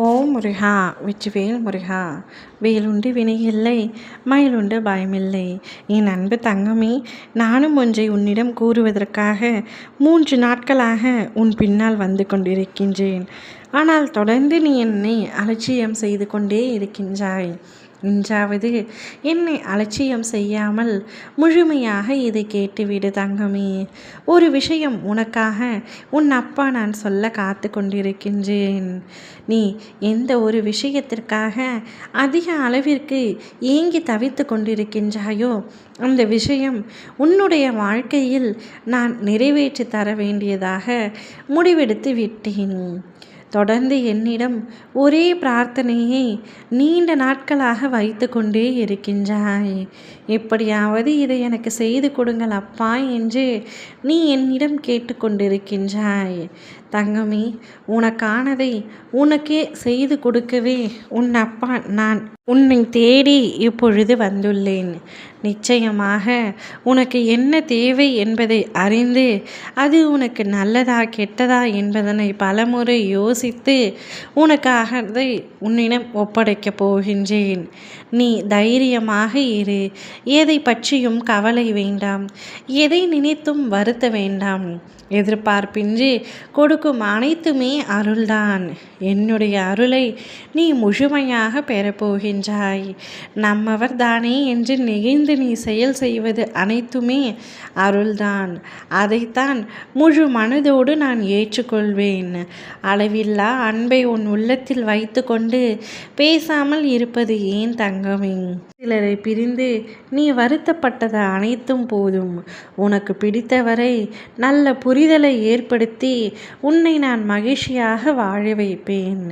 ஓம் முருகா வெற்றிவேல் முருகா. வேலுண்டு வினையில்லை, மயிலுண்டு பயமில்லை. என் அன்பு தங்கமே, நானும் ஒன்றை உன்னிடம் கூறுவதற்காக 3 நாட்களாக உன் பின்னால் வந்து கொண்டிருக்கின்றேன். ஆனால் தொடர்ந்து நீ என்னை அலட்சியம் செய்து கொண்டே இருக்கின்றாய். இன்றாவது என்னை அலட்சியம் செய்யாமல் முழுமையாக இதை கேட்டுவிடு தங்கமே. ஒரு விஷயம் உனக்காக உன் அப்பா நான் சொல்ல காத்து கொண்டிருக்கின்றேன். நீ எந்த ஒரு விஷயத்திற்காக அதிக அளவிற்கு ஏங்கி தவித்து கொண்டிருக்கின்றாயோ அந்த விஷயம் உன்னுடைய வாழ்க்கையில் நான் நிறைவேற்றி தர வேண்டியதாக முடிவெடுத்து விட்டேன். தொடர்ந்து என்னிடம் ஒரே பிரார்த்தனையை நீண்ட நாட்களாக வைத்து கொண்டே இருக்கின்றாய். எப்படியாவது இதை எனக்கு செய்து கொடுங்கள் அப்பா என்று நீ என்னிடம் கேட்டுக்கொண்டிருக்கின்றாய். தங்கமே, உனக்கானதை உனக்கே செய்து கொடுக்கவே உன் அப்பா நான் உன்னை தேடி இப்பொழுது வந்துள்ளேன். நிச்சயமாக உனக்கு என்ன தேவை என்பதை அறிந்து அது உனக்கு நல்லதா கெட்டதா என்பதனை பலமுறை யோசித்து உனக்காக உன்னிடம் ஒப்படைக்கப் போகின்றேன். நீ தைரியமாக இரு. எதை பற்றியும் கவலை வேண்டாம். எதை நினைத்தும் வருத்த வேண்டாம். எதிர்பார்ப்பின்றி கொடுக்கும் அனைத்துமே அருள்தான். என்னுடைய அருளை நீ முழுமையாக பெறப்போகின்றாய். நம்மவர் தானே என்று நெகிழ்ந்து நீ செயல் செய்வது அனைத்துமே அருள்தான். அதைத்தான் முழு மனதோடு நான் ஏற்றுக்கொள்வேன். அளவில்லா அன்பை உன் உள்ளத்தில் வைத்து கொண்டு பேசாமல் இருப்பது ஏன் தங்கமே? சிலரை பிரிந்து நீ வருத்தப்பட்டது அனைத்தும் போதும். உனக்கு பிடித்தவரை நல்ல புரிதலை ஏற்படுத்தி உன்னை நான் மகிழ்ச்சியாக வாழ வைப்பேன்.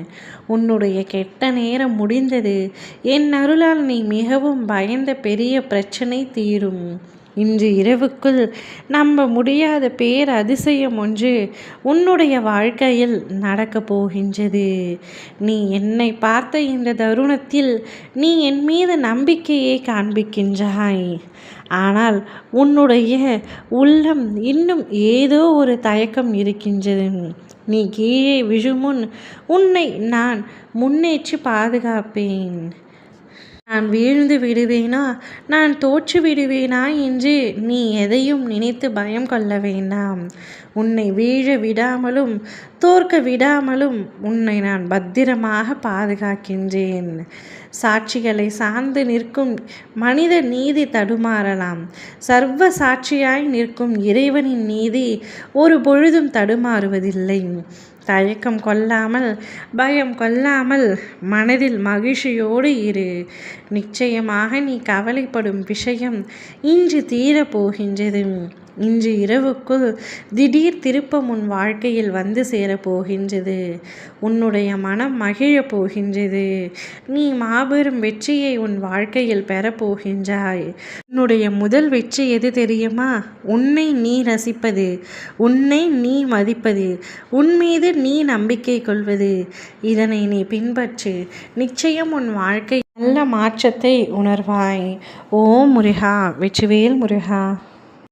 உன்னுடைய கெட்ட நேரம் முடிந்தது. என் அருளால் நீ மிகவும் பயந்த பெரிய பிரச்சனை தீரும். இன்று இரவுக்குள் நம்ப முடியாத பேர் அதிசயம் ஒன்று உன்னுடைய வாழ்க்கையில் நடக்கப் போகின்றது. நீ என்னை பார்த்த இந்த தருணத்தில் நீ என் மீது நம்பிக்கையை காண்பிக்கின்றாய். ஆனால் உன்னுடைய உள்ளம் இன்னும் ஏதோ ஒரு தயக்கம் இருக்கின்றது. நீ கீழே விழுமுன் உன்னை நான் முன்னேற்றி பாதுகாப்பேன். நான் வீழ்ந்து விடுவேனா, நான் தோற்று விடுவேனா என்று நீ எதையும் நினைத்து பயம் கொள்ள வேண்டாம். உன்னை வீழ விடாமலும் தோற்க விடாமலும் உன்னை நான் பத்திரமாக பாதுகாக்கின்றேன். சாட்சிகளை சார்ந்து நிற்கும் மனித நீதி தடுமாறலாம். சர்வ சாட்சியாய் நிற்கும் இறைவனின் நீதி ஒரு பொழுதும் தடுமாறுவதில்லை. தயக்கம் கொள்ளாமல் பயம் கொள்ளாமல் மனதில் மகிழ்ச்சியோடு இரு. நிச்சயமாக நீ கவலைப்படும் விஷயம் இன்று தீரப்போகின்றது. இன்று இரவுக்குள் திடீர் திருப்பம் உன் வாழ்க்கையில் வந்து சேரப்போகின்றது. உன்னுடைய மனம் மகிழப் போகின்றது. நீ மாபெரும் வெற்றியை உன் வாழ்க்கையில் பெறப்போகின்றாய். உன்னுடைய முதல் வெற்றி எது தெரியுமா? உன்னை நீ ரசிப்பது, உன்னை நீ மதிப்பது, உன் மீது நீ நம்பிக்கை கொள்வது. இதனை நீ பின்பற்று. நிச்சயம் உன் வாழ்க்கை நல்ல மாற்றத்தை உணர்வாய். ஓம் முருகா வெற்றிவேல் முருகா.